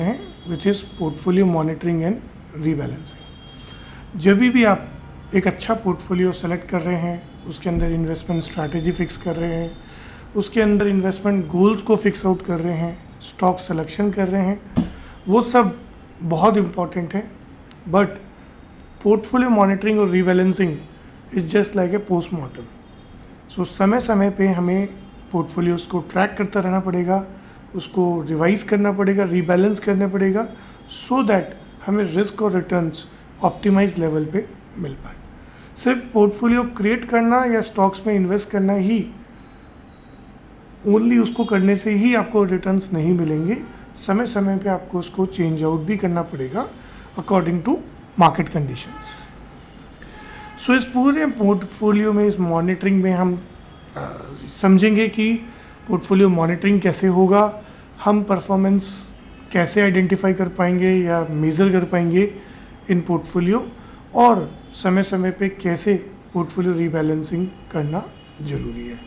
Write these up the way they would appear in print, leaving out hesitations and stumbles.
हैं which is portfolio monitoring and rebalancing. जब भी आप एक अच्छा पोर्टफोलियो सेलेक्ट कर रहे हैं, उसके अंदर इन्वेस्टमेंट स्ट्रैटेजी फिक्स कर रहे हैं, उसके अंदर इन्वेस्टमेंट गोल्स को फिक्स आउट कर रहे हैं, स्टॉक सिलेक्शन कर रहे हैं, वो सब बहुत इम्पॉर्टेंट है। बट पोर्टफोलियो मॉनिटरिंग और rebalancing is just like a postmortem. So समय समय पे हमें पोर्टफोलियोज़ को ट्रैक करता रहना पड़ेगा, उसको रिवाइज करना पड़ेगा, रीबैलेंस करना पड़ेगा, सो दैट हमें रिस्क और रिटर्न्स ऑप्टिमाइज लेवल पे मिल पाए। सिर्फ पोर्टफोलियो क्रिएट करना या स्टॉक्स में इन्वेस्ट करना ही, ओनली उसको करने से ही आपको रिटर्न्स नहीं मिलेंगे। समय समय पे आपको उसको चेंज आउट भी करना पड़ेगा अकॉर्डिंग टू मार्केट कंडीशंस। सो इस पूरे पोर्टफोलियो में, इस मॉनिटरिंग में हम समझेंगे कि पोर्टफोलियो मॉनिटरिंग कैसे होगा, हम परफॉर्मेंस कैसे आइडेंटिफाई कर पाएंगे या मेज़र कर पाएंगे इन पोर्टफोलियो, और समय समय पे कैसे पोर्टफोलियो रीबैलेंसिंग करना ज़रूरी है।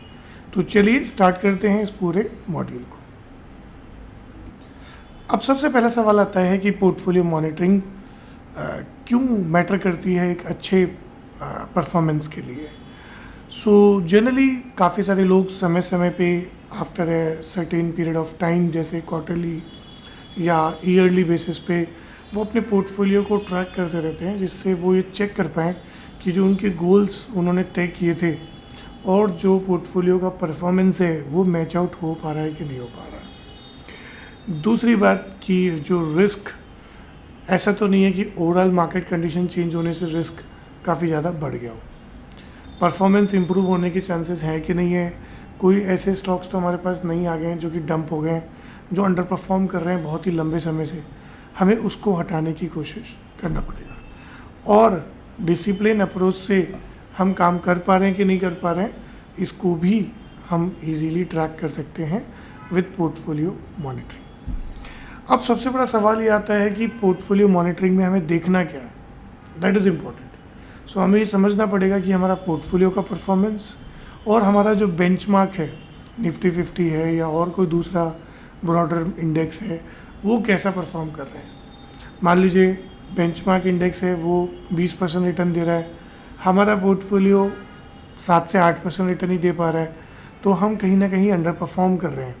तो चलिए स्टार्ट करते हैं इस पूरे मॉड्यूल को। अब सबसे पहला सवाल आता है कि पोर्टफोलियो मॉनिटरिंग क्यों मैटर करती है एक अच्छे परफॉर्मेंस के लिए। सो जनरली काफ़ी सारे लोग समय समय पे after a certain period of time, जैसे क्वार्टरली या ईयरली बेसिस पे, वो अपने पोर्टफोलियो को ट्रैक करते रहते हैं, जिससे वो ये चेक कर पाएँ कि जो उनके गोल्स उन्होंने तय किए थे और जो पोर्टफोलियो का परफॉर्मेंस है वो मैच आउट हो पा रहा है कि नहीं हो पा रहा है। दूसरी बात कि जो रिस्क, ऐसा तो नहीं है कि ओवरऑल मार्केट कंडीशन चेंज होने से रिस्क काफ़ी ज़्यादा बढ़ गया हो, परफॉर्मेंस इंप्रूव होने के चांसेस हैं कि नहीं है। कोई ऐसे स्टॉक्स तो हमारे पास नहीं आ गए हैं जो कि डंप हो गए हैं, जो अंडर परफॉर्म कर रहे हैं बहुत ही लंबे समय से, हमें उसको हटाने की कोशिश करना पड़ेगा। और डिसिप्लिन अप्रोच से हम काम कर पा रहे हैं कि नहीं कर पा रहे हैं, इसको भी हम इजीली ट्रैक कर सकते हैं विद पोर्टफोलियो मॉनिटरिंग। अब सबसे बड़ा सवाल ये आता है कि पोर्टफोलियो मॉनिटरिंग में हमें देखना क्या है, दैट इज़ इम्पॉर्टेंट। सो हमें ये समझना पड़ेगा कि हमारा पोर्टफोलियो का परफॉर्मेंस और हमारा जो बेंचमार्क है, निफ्टी 50 है या और कोई दूसरा ब्रॉडर इंडेक्स है, वो कैसा परफॉर्म कर रहे हैं। मान लीजिए बेंचमार्क इंडेक्स है वो 20% रिटर्न दे रहा है, हमारा पोर्टफोलियो 7 से 8% रिटर्न ही दे पा रहा है, तो हम कहीं ना कहीं अंडर परफॉर्म कर रहे हैं।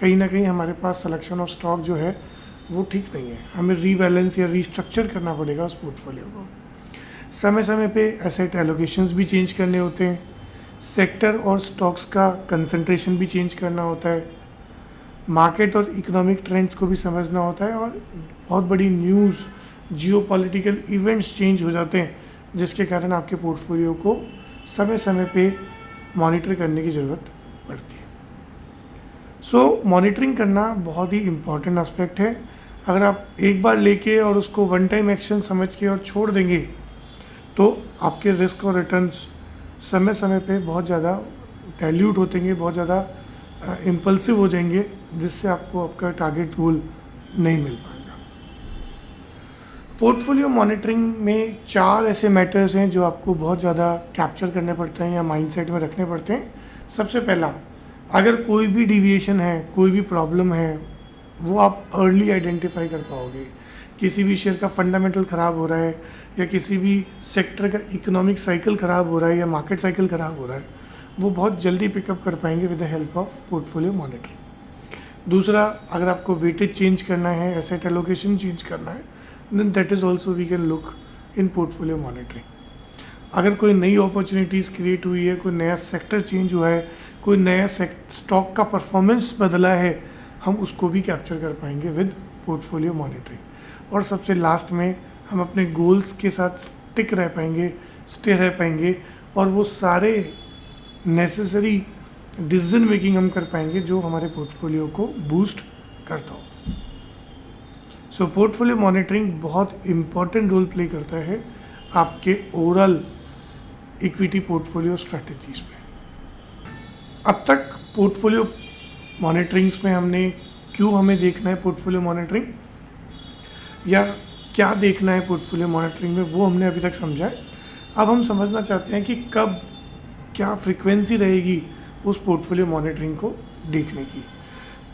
कहीं ना कहीं हमारे पास सिलेक्शन ऑफ स्टॉक जो है वो ठीक नहीं है, हमें रीबैलेंस या रीस्ट्रक्चर करना पड़ेगा उस पोर्टफोलियो को। समय समय पे एसेट एलोकेशंस भी चेंज करने होते हैं, सेक्टर और स्टॉक्स का कंसंट्रेशन भी चेंज करना होता है, मार्केट और इकोनॉमिक ट्रेंड्स को भी समझना होता है, और बहुत बड़ी न्यूज़, जियोपॉलिटिकल इवेंट्स चेंज हो जाते हैं, जिसके कारण आपके पोर्टफोलियो को समय समय पे मॉनिटर करने की ज़रूरत पड़ती है। सो मॉनिटरिंग करना बहुत ही इम्पॉर्टेंट एस्पेक्ट है। अगर आप एक बार लेके और उसको वन टाइम एक्शन समझ के और छोड़ देंगे तो आपके रिस्क और रिटर्न्स समय समय पे बहुत ज़्यादा डाइल्यूट होतेंगे, बहुत ज़्यादा इम्पल्सिव हो जाएंगे, जिससे आपको आपका टारगेट गोल नहीं मिल पाएगा। पोर्टफोलियो मॉनिटरिंग में 4 ऐसे मैटर्स हैं जो आपको बहुत ज़्यादा कैप्चर करने पड़ते हैं या माइंडसेट में रखने पड़ते हैं। सबसे पहला, अगर कोई भी डिविएशन है, कोई भी प्रॉब्लम है, वो आप अर्ली आइडेंटिफाई कर पाओगे। किसी भी शेयर का फंडामेंटल ख़राब हो रहा है या किसी भी सेक्टर का इकोनॉमिक साइकिल ख़राब हो रहा है या मार्केट साइकिल ख़राब हो रहा है, वो बहुत जल्दी पिकअप कर पाएंगे with the help of portfolio monitoring. दूसरा, अगर आपको वेटेज चेंज करना है, एसेट एलोकेशन चेंज करना है, then that is also we can look in portfolio monitoring. अगर कोई नई अपॉर्चुनिटीज़ क्रिएट हुई है, कोई नया सेक्टर चेंज हुआ है, कोई नया स्टॉक का परफॉर्मेंस बदला है, हम उसको भी कैप्चर कर पाएंगे विद पोर्टफोलियो मॉनिटरिंग। और सबसे लास्ट में हम अपने गोल्स के साथ स्टिक रह पाएंगे, स्टे रह पाएंगे, और वो सारे नेसेसरी डिसीजन मेकिंग हम कर पाएंगे जो हमारे पोर्टफोलियो को बूस्ट करता हो। सो पोर्टफोलियो मॉनिटरिंग बहुत इम्पॉर्टेंट रोल प्ले करता है आपके ओवरऑल इक्विटी पोर्टफोलियो स्ट्रैटेजीज में। अब तक पोर्टफोलियो मॉनिटरिंग्स में हमने क्यों हमें देखना है पोर्टफोलियो मॉनिटरिंग या क्या देखना है पोर्टफोलियो मॉनिटरिंग में, वो हमने अभी तक समझा है। अब हम समझना चाहते हैं कि कब क्या फ्रीक्वेंसी रहेगी उस पोर्टफोलियो मॉनिटरिंग को देखने की।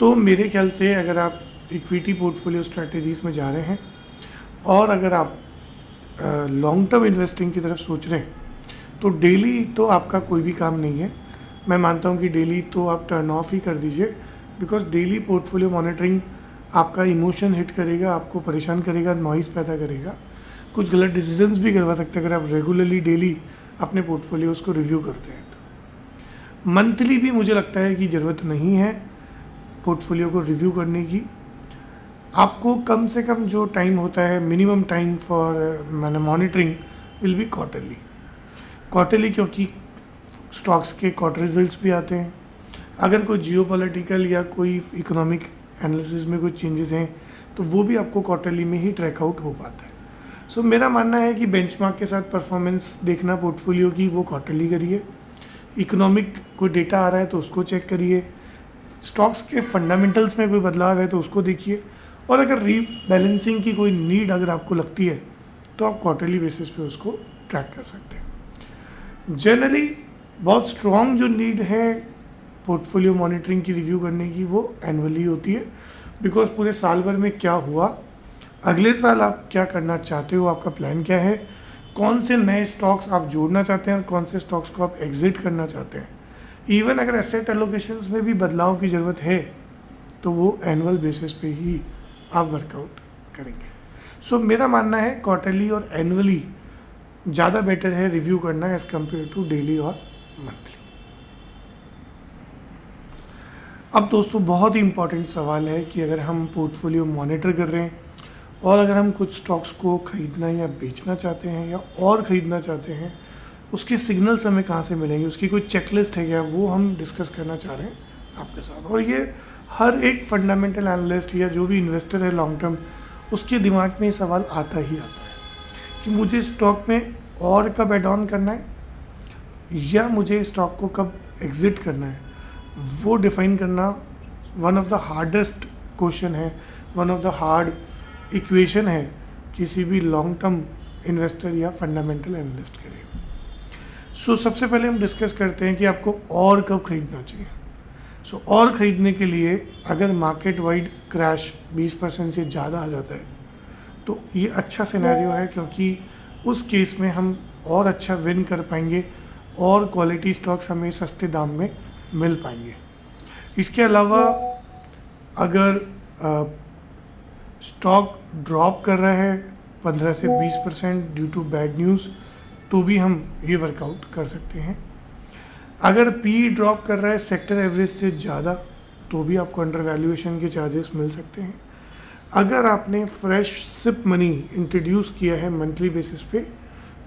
तो मेरे ख्याल से अगर आप इक्विटी पोर्टफोलियो स्ट्रैटेजीज़ में जा रहे हैं और अगर आप लॉन्ग टर्म इन्वेस्टिंग की तरफ सोच रहे हैं तो डेली तो आपका कोई भी काम नहीं है। मैं मानता हूँ कि डेली तो आप टर्न ऑफ ही कर दीजिए, बिकॉज डेली पोर्टफोलियो मॉनिटरिंग आपका इमोशन हिट करेगा, आपको परेशान करेगा, नॉइज़ पैदा करेगा, कुछ गलत डिसीजंस भी करवा सकते हैं अगर आप रेगुलरली डेली अपने पोर्टफोलियोज़ को रिव्यू करते हैं तो। मंथली भी मुझे लगता है कि ज़रूरत नहीं है पोर्टफोलियो को रिव्यू करने की। आपको कम से कम जो टाइम होता है, मिनिमम टाइम फॉर मैंने मॉनिटरिंग विल बी क्वार्टरली, क्योंकि स्टॉक्स के क्वार्टर रिजल्ट्स भी आते हैं। अगर कोई जियोपॉलिटिकल या कोई इकोनॉमिक एनालिसिस में कोई चेंजेस हैं तो वो भी आपको क्वार्टरली में ही ट्रैक आउट हो पाता है। सो मेरा मानना है कि बेंचमार्क के साथ परफॉर्मेंस देखना पोर्टफोलियो की, वो क्वार्टरली करिए। इकोनॉमिक कोई डेटा आ रहा है तो उसको चेक करिए, स्टॉक्स के फंडामेंटल्स में कोई बदलाव है तो उसको देखिए, और अगर रीबैलेंसिंग की कोई नीड अगर आपको लगती है तो आप क्वार्टरली बेसिस पे उसको ट्रैक कर सकते हैं। जनरली बहुत स्ट्रॉन्ग जो नीड है पोर्टफोलियो मॉनिटरिंग की रिव्यू करने की वो एनुअली होती है, बिकॉज पूरे साल भर में क्या हुआ, अगले साल आप क्या करना चाहते हो, आपका प्लान क्या है, कौन से नए स्टॉक्स आप जोड़ना चाहते हैं और कौन से स्टॉक्स को आप एग्जिट करना चाहते हैं। इवन अगर एसेट एलोकेशंस में भी बदलाव की ज़रूरत है तो वो एनुअल बेसिस पे ही आप वर्कआउट करेंगे। सो मेरा मानना है क्वार्टरली और एनुअली ज़्यादा बेटर है रिव्यू करना एज़ कम्पेयर टू डेली और मंथली। अब दोस्तों बहुत ही इम्पॉर्टेंट सवाल है कि अगर हम पोर्टफोलियो मॉनिटर कर रहे हैं और अगर हम कुछ स्टॉक्स को ख़रीदना या बेचना चाहते हैं या और ख़रीदना चाहते हैं, उसके सिग्नल्स हमें कहाँ से मिलेंगे, उसकी कोई चेकलिस्ट है क्या, वो हम डिस्कस करना चाह रहे हैं आपके साथ। और ये हर एक फंडामेंटल एनालिस्ट या जो भी इन्वेस्टर है लॉन्ग टर्म, उसके दिमाग में ये सवाल आता ही आता है कि मुझे स्टॉक में और कब एड ऑन करना है या मुझे स्टॉक को कब एग्ज़िट करना है। वो डिफ़ाइन करना one of the hardest question है, one of the hard equation है किसी भी लॉन्ग टर्म इन्वेस्टर या फंडामेंटल एनालिस्ट के लिए। सो सबसे पहले हम डिस्कस करते हैं कि आपको और कब ख़रीदना चाहिए। सो और ख़रीदने के लिए अगर मार्केट वाइड क्रैश 20% से ज़्यादा आ जाता है तो ये अच्छा सिनेरियो है, क्योंकि उस केस में हम और अच्छा विन कर पाएंगे और क्वालिटी स्टॉक्स हमें सस्ते दाम में मिल पाएंगे। इसके अलावा अगर स्टॉक ड्रॉप कर रहा है 15 से 20% ड्यू टू बैड न्यूज़ तो भी हम ये वर्कआउट कर सकते हैं। अगर पी ड्रॉप कर रहा है सेक्टर एवरेज से ज़्यादा तो भी आपको अंडर वैल्यूएशन के चार्जेस मिल सकते हैं। अगर आपने फ्रेश सिप मनी इंट्रोड्यूस किया है मंथली बेसिस पे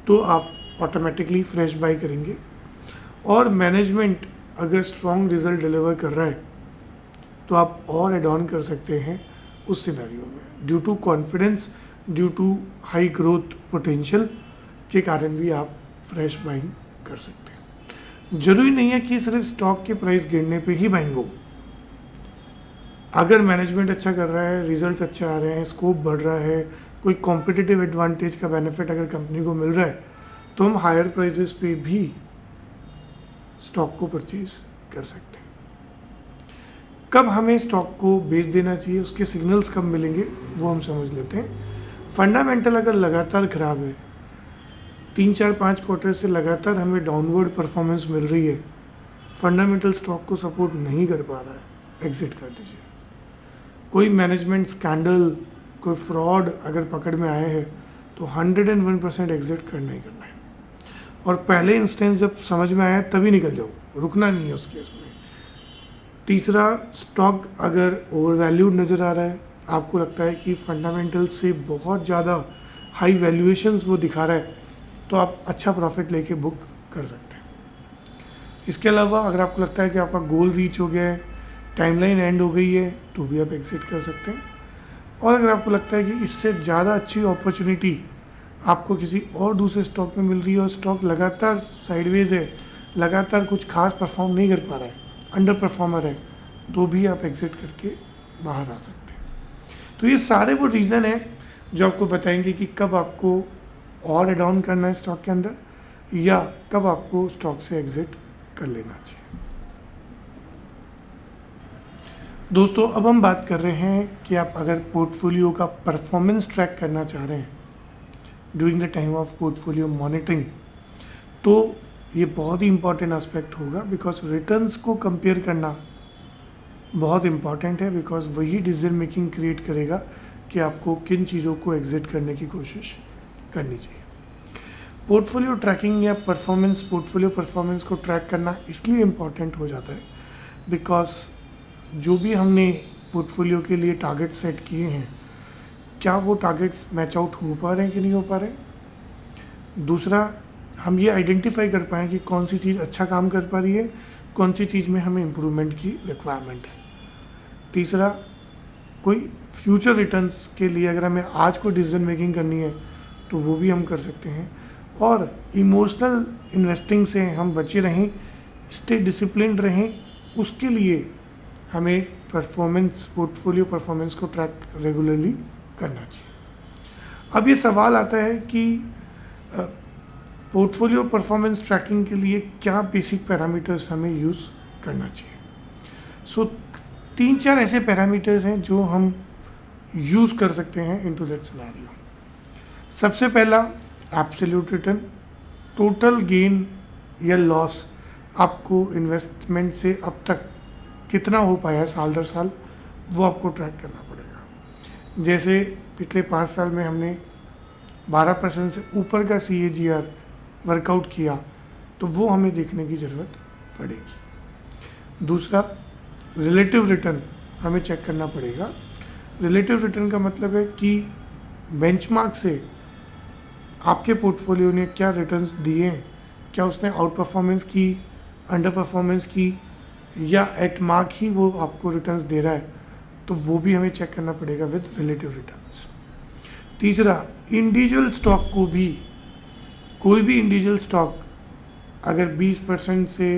तो आप ऑटोमेटिकली फ्रेश बाई करेंगे। और मैनेजमेंट अगर स्ट्रॉन्ग रिजल्ट डिलीवर कर रहा है तो आप और एड ऑन कर सकते हैं उस सिनेरियो में, due to confidence, due to high growth potential के कारण भी आप फ्रेश बाइंग कर सकते हैं। ज़रूरी नहीं है कि सिर्फ स्टॉक के प्राइस गिरने पे ही बाइंग हो। अगर मैनेजमेंट अच्छा कर रहा है, रिजल्ट्स अच्छे आ रहे हैं, स्कोप बढ़ रहा है, कोई कॉम्पिटिटिव एडवांटेज का बेनिफिट अगर कंपनी को मिल रहा है तो हम हायर प्राइजेस पे भी स्टॉक को परचेज कर सकते हैं। कब हमें स्टॉक को बेच देना चाहिए, उसके सिग्नल्स कब मिलेंगे वो हम समझ लेते हैं। फंडामेंटल अगर लगातार ख़राब है, 3-4-5 क्वार्टर से लगातार हमें डाउनवर्ड परफॉर्मेंस मिल रही है, फंडामेंटल स्टॉक को सपोर्ट नहीं कर पा रहा है, एग्जिट कर दीजिए। कोई मैनेजमेंट स्कैंडल, कोई फ्रॉड अगर पकड़ में आए हैं तो 101% एग्जिट करना ही करना है। और पहले इंस्टेंस जब समझ में आया तभी निकल जाओ, रुकना नहीं है उस केस में। तीसरा, स्टॉक अगर ओवर वैल्यूड नज़र आ रहा है, आपको लगता है कि फंडामेंटल से बहुत ज़्यादा हाई वैल्यूएशंस वो दिखा रहा है तो आप अच्छा प्रॉफिट लेके बुक कर सकते हैं। इसके अलावा अगर आपको लगता है कि आपका गोल रीच हो गया है, टाइमलाइन एंड हो गई है तो भी आप एग्जिट कर सकते हैं। और अगर आपको लगता है कि इससे ज़्यादा अच्छी अपॉर्चुनिटी आपको किसी और दूसरे स्टॉक में मिल रही है और स्टॉक लगातार साइडवेज है, लगातार कुछ खास परफॉर्म नहीं कर पा रहा है, अंडर परफॉर्मर है, तो भी आप एग्जिट करके बाहर आ सकते हैं। तो ये सारे वो रीज़न हैं जो आपको बताएंगे कि कब आपको और एड ऑन करना है स्टॉक के अंदर या कब आपको स्टॉक से एग्जिट कर लेना चाहिए। दोस्तों अब हम बात कर रहे हैं कि आप अगर पोर्टफोलियो का परफॉर्मेंस ट्रैक करना चाह रहे हैं during the time of portfolio monitoring, तो ये बहुत ही इंपॉर्टेंट एस्पेक्ट होगा, बिकॉज रिटर्न्स को कंपेयर करना बहुत इंपॉर्टेंट है, बिकॉज वही डिसीजन मेकिंग क्रिएट करेगा कि आपको किन चीज़ों को एग्जिट करने की कोशिश करनी चाहिए। पोर्टफोलियो ट्रैकिंग या पोर्टफोलियो परफॉर्मेंस को ट्रैक करना इसलिए इम्पॉर्टेंट हो जाता है बिकॉज जो भी हमने पोर्टफोलियो के लिए टारगेट सेट किए हैं, क्या वो टारगेट्स मैच आउट हो पा रहे हैं कि नहीं हो पा रहे। दूसरा, हम ये आइडेंटिफाई कर पाएँ कि कौन सी चीज़ अच्छा काम कर पा रही है, कौन सी चीज़ में हमें इम्प्रूवमेंट की रिक्वायरमेंट है। तीसरा, कोई फ्यूचर रिटर्न्स के लिए अगर हमें आज को डिसीजन मेकिंग करनी है तो वो भी हम कर सकते हैं। और इमोशनल इन्वेस्टिंग से हम बचे रहें, स्टे डिसिप्लिन्ड रहें, उसके लिए हमें पोर्टफोलियो परफॉर्मेंस को ट्रैक रेगुलरली करना चाहिए। अब ये सवाल आता है कि पोर्टफोलियो परफॉर्मेंस ट्रैकिंग के लिए क्या बेसिक पैरामीटर्स हमें यूज़ करना चाहिए। सो 3-4 ऐसे पैरामीटर्स हैं जो हम यूज़ कर सकते हैं इनटू दैट सिनेरियो। सबसे पहला, एब्सोल्यूट रिटर्न, टोटल गेन या लॉस आपको इन्वेस्टमेंट से अब तक कितना हो पाया है साल दर साल, वो आपको ट्रैक करना पड़ेगा। जैसे पिछले 5 साल में हमने 12% से ऊपर का CAGR वर्कआउट किया, तो वो हमें देखने की ज़रूरत पड़ेगी। दूसरा, रिलेटिव रिटर्न हमें चेक करना पड़ेगा। रिलेटिव रिटर्न का मतलब है कि बेंचमार्क से आपके पोर्टफोलियो ने क्या रिटर्न्स दिए हैं, क्या उसने आउट परफॉर्मेंस की, अंडर परफॉर्मेंस की, या एट मार्क ही वो आपको रिटर्न्स दे रहा है, तो वो भी हमें चेक करना पड़ेगा विद रिलेटिव रिटर्न्स। तीसरा, इंडिविजुअल स्टॉक को भी, कोई भी इंडिविजुअल स्टॉक अगर 20% से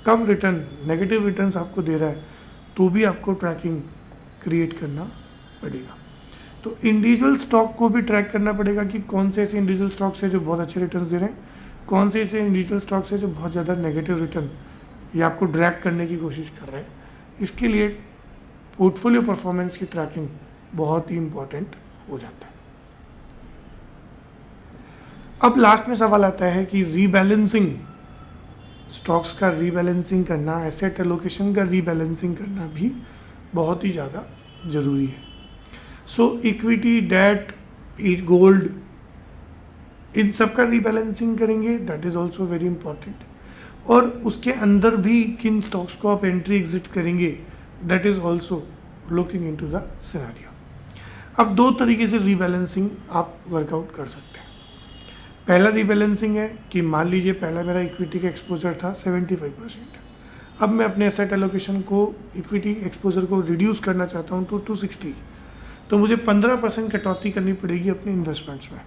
कम रिटर्न, नेगेटिव रिटर्न्स आपको दे रहा है, तो भी आपको ट्रैकिंग क्रिएट करना पड़ेगा। तो इंडिविजुअल स्टॉक को भी ट्रैक करना पड़ेगा कि कौन से ऐसे इंडिविजुअल स्टॉक्स हैं जो बहुत अच्छे रिटर्न्स दे रहे हैं, कौन से ऐसे इंडिविजुअल स्टॉक्स हैं जो बहुत ज़्यादा नेगेटिव रिटर्न या आपको ड्रैग करने की कोशिश कर रहे हैं। इसके लिए पोर्टफोलियो परफॉर्मेंस की ट्रैकिंग बहुत ही इम्पॉर्टेंट हो जाता है। अब लास्ट में सवाल आता है कि रीबैलेंसिंग, स्टॉक्स का रीबैलेंसिंग करना, एसेट एलोकेशन का रीबैलेंसिंग करना भी बहुत ही ज़्यादा ज़रूरी है। सो इक्विटी, डेट, गोल्ड, इन सब का रीबैलेंसिंग करेंगे, that is also very important. और उसके अंदर भी किन स्टॉक्स को आप एंट्री एग्जिट करेंगे, that is also looking into the scenario. अब 2 तरीके से रीबैलेंसिंग आप वर्कआउट कर सकते हैं। पहला रीबैलेंसिंग है कि मान लीजिए पहला मेरा इक्विटी का एक्सपोजर था 75%, अब मैं अपने एसेट एलोकेशन को, इक्विटी एक्सपोजर को रिड्यूस करना चाहता हूँ टू 260, तो मुझे 15% कटौती करनी पड़ेगी अपने इन्वेस्टमेंट्स में,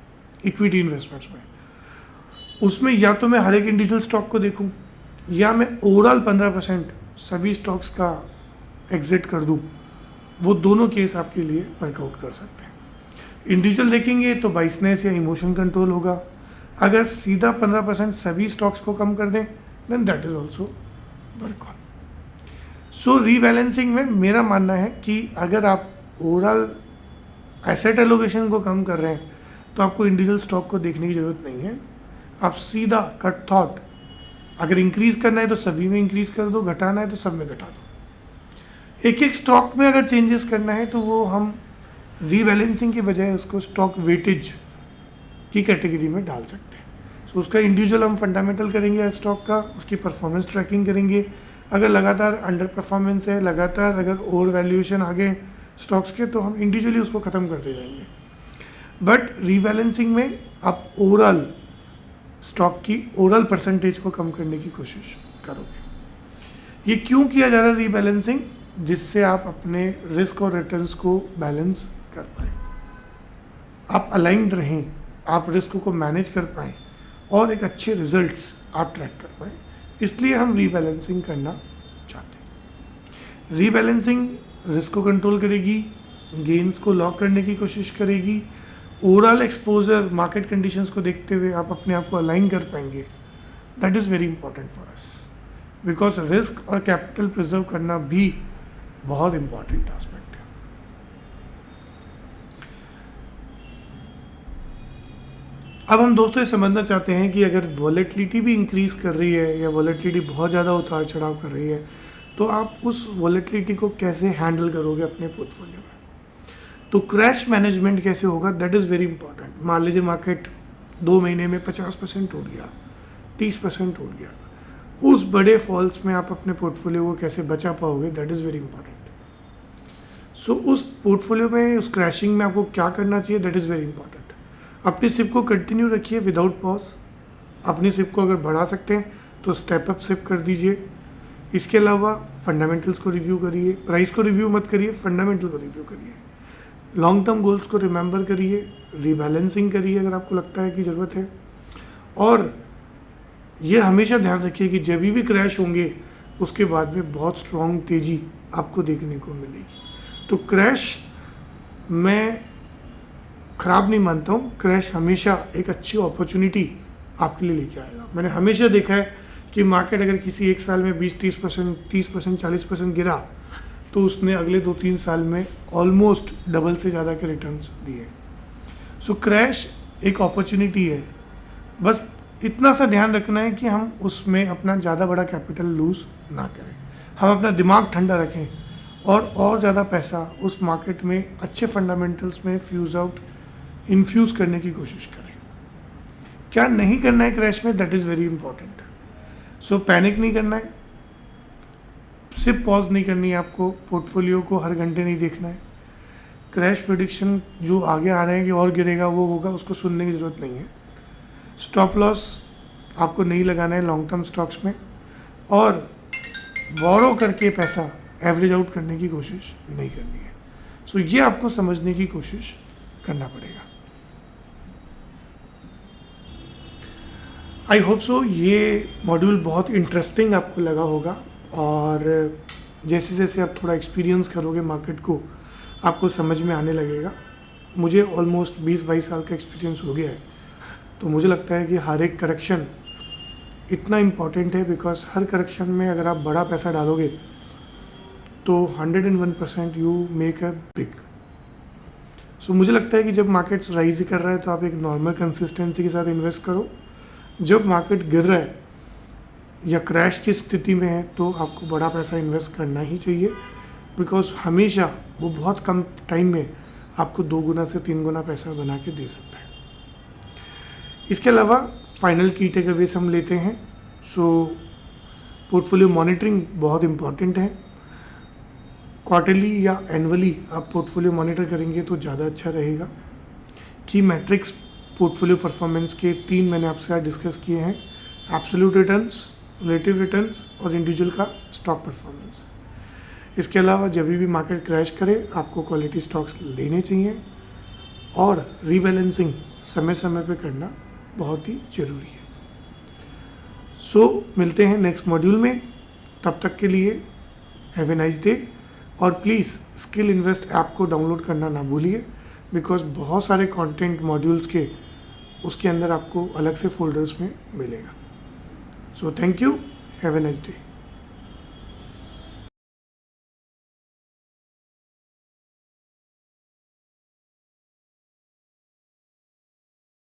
इक्विटी इन्वेस्टमेंट्स में। उसमें या तो मैं हर एक इंडिविजुअल स्टॉक को देखूं, या मैं ओवरऑल 15% सभी स्टॉक्स का एग्जिट कर दूं। वो दोनों केस आपके लिए वर्कआउट कर सकते हैं। इंडिविजुअल देखेंगे तो बाइसनेस या इमोशन कंट्रोल होगा। अगर सीधा 15% सभी स्टॉक्स को कम कर दें, then that is also work on. So rebalancing में मेरा मानना है कि अगर आप ओवरऑल एसेट एलोकेशन को कम कर रहे हैं तो आपको इंडिविजुअल स्टॉक को देखने की ज़रूरत नहीं है। आप सीधा कट थॉट, अगर इंक्रीज़ करना है तो सभी में इंक्रीज़ कर दो, घटाना है तो सब में घटा दो। एक एक स्टॉक में अगर चेंजेस करना है तो वो हम रीबैलेंसिंग के बजाय उसको स्टॉक वेटेज की कैटेगरी में डाल सकते हैं। सो उसका इंडिविजुअल हम फंडामेंटल करेंगे हर स्टॉक का, उसकी परफॉर्मेंस ट्रैकिंग करेंगे। अगर लगातार अंडर परफॉर्मेंस है, लगातार अगर ओवर वैल्यूएशन आ गए स्टॉक्स के, तो हम इंडिविजुअली उसको ख़त्म करते जाएंगे। बट रीबैलेंसिंग में आप ओवरऑल स्टॉक की ओवरऑल परसेंटेज को कम करने की कोशिश करोगे। ये क्यों किया जा रहा है रीबैलेंसिंग? जिससे आप अपने रिस्क और रिटर्न्स को बैलेंस कर पाएँ, आप अलाइंड रहें, आप रिस्क को मैनेज कर पाएँ और एक अच्छे रिजल्ट्स आप ट्रैक कर पाएँ। इसलिए हम रीबैलेंसिंग करना चाहते हैं। रीबैलेंसिंग रिस्क को कंट्रोल करेगी, गेन्स को लॉक करने की कोशिश करेगी, ओवरऑल एक्सपोजर मार्केट कंडीशंस को देखते हुए आप अपने आप को अलाइन कर पाएंगे। That is very important for us, because risk और कैपिटल प्रिजर्व करना भी बहुत इंपॉर्टेंट एस्पेक्ट है। अब हम दोस्तों ये समझना चाहते हैं कि अगर वॉलेटिलिटी भी इंक्रीज कर रही है या वॉलेटिलिटी बहुत ज़्यादा उतार चढ़ाव कर रही है तो आप उस वॉलेटिलिटी को कैसे हैंडल करोगे अपने पोर्टफोलियो में। तो क्रैश मैनेजमेंट कैसे होगा, दैट इज़ वेरी इंपॉर्टेंट। मान लीजिए मार्केट 2 महीने में 50% टूट गया, 30% टूट गया, उस बड़े फॉल्स में आप अपने पोर्टफोलियो को कैसे बचा पाओगे, दैट इज़ वेरी इंपॉर्टेंट। सो उस पोर्टफोलियो में, उस क्रैशिंग में आपको क्या करना चाहिए, दैट इज़ वेरी इंपॉर्टेंट। अपनी सिप को कंटिन्यू रखिए विदाउट पॉज। अपनी सिप को अगर बढ़ा सकते हैं तो स्टेप अप सिप कर दीजिए। इसके अलावा फंडामेंटल्स को रिव्यू करिए, प्राइस को रिव्यू मत करिए, फंडामेंटल को रिव्यू करिए। लॉन्ग टर्म गोल्स को रिमेंबर करिए, रीबैलेंसिंग करिए अगर आपको लगता है कि ज़रूरत है। और ये हमेशा ध्यान रखिए कि जब भी क्रैश होंगे उसके बाद में बहुत स्ट्रॉन्ग तेज़ी आपको देखने को मिलेगी। तो क्रैश मैं ख़राब नहीं मानता हूँ, क्रैश हमेशा एक अच्छी अपॉर्चुनिटी आपके लिए लेके आएगा। मैंने हमेशा देखा है कि मार्केट अगर किसी एक साल में 20-30%, 30%, 40% गिरा तो उसने अगले 2-3 साल में ऑलमोस्ट डबल से ज़्यादा के रिटर्न्स दिए। सो क्रैश एक अपॉर्चुनिटी है, बस इतना सा ध्यान रखना है कि हम उसमें अपना ज़्यादा बड़ा कैपिटल लूज़ ना करें, हम अपना दिमाग ठंडा रखें और ज़्यादा पैसा उस मार्केट में अच्छे फंडामेंटल्स में इन्फ्यूज़ करने की कोशिश करें। क्या नहीं करना है क्रैश में, that is very important. So panic नहीं करना है, सिर्फ पॉज नहीं करनी है आपको, पोर्टफोलियो को हर घंटे नहीं देखना है। क्रैश प्रेडिक्शन जो आगे आ रहे हैं कि और गिरेगा वो होगा, उसको सुनने की ज़रूरत नहीं है। स्टॉप लॉस आपको नहीं लगाना है लॉन्ग टर्म स्टॉक्स में, और बोरो करके पैसा एवरेज आउट करने की कोशिश नहीं करनी है। सो ये आपको समझने की कोशिश करना पड़ेगा। आई होप सो ये मॉड्यूल बहुत इंटरेस्टिंग आपको लगा होगा, और जैसे जैसे आप थोड़ा एक्सपीरियंस करोगे मार्केट को आपको समझ में आने लगेगा। मुझे ऑलमोस्ट 20-22 साल का एक्सपीरियंस हो गया है, तो मुझे लगता है कि हर एक करेक्शन इतना इम्पॉर्टेंट है, बिकॉज हर करेक्शन में अगर आप बड़ा पैसा डालोगे तो 101% यू मेक अ बिग। सो मुझे लगता है कि जब मार्केट्स राइज कर रहा है तो आप एक नॉर्मल कंसिस्टेंसी के साथ इन्वेस्ट करो। जब मार्केट गिर रहा है या क्रैश की स्थिति में है तो आपको बड़ा पैसा इन्वेस्ट करना ही चाहिए, बिकॉज हमेशा वो बहुत कम टाइम में आपको 2 गुना से 3 गुना पैसा बना के दे सकता है। इसके अलावा फाइनल की टेकअवेज हम लेते हैं। सो पोर्टफोलियो मॉनिटरिंग बहुत इम्पॉर्टेंट है। क्वार्टरली या एनुअली आप पोर्टफोलियो मॉनिटर करेंगे तो ज़्यादा अच्छा रहेगा। की मैट्रिक्स पोर्टफोलियो परफॉर्मेंस के 3 मैंने आपसे आज डिस्कस किए हैं, एब्सोल्यूट रिटर्न्स, रिलेटिव रिटर्न्स और इंडिविजुअल का स्टॉक परफॉर्मेंस। इसके अलावा जब भी मार्केट क्रैश करे आपको क्वालिटी स्टॉक्स लेने चाहिए, और रीबैलेंसिंग समय समय पे करना बहुत ही ज़रूरी है। सो मिलते हैं नेक्स्ट मॉड्यूल में, तब तक के लिए हैव ए नाइस डे। और प्लीज़ स्किल इन्वेस्ट ऐप को डाउनलोड करना ना भूलिए, बिकॉज बहुत सारे कंटेंट मॉड्यूल्स के उसके अंदर आपको अलग से फोल्डर्स में मिलेगा। So thank you, have a nice day.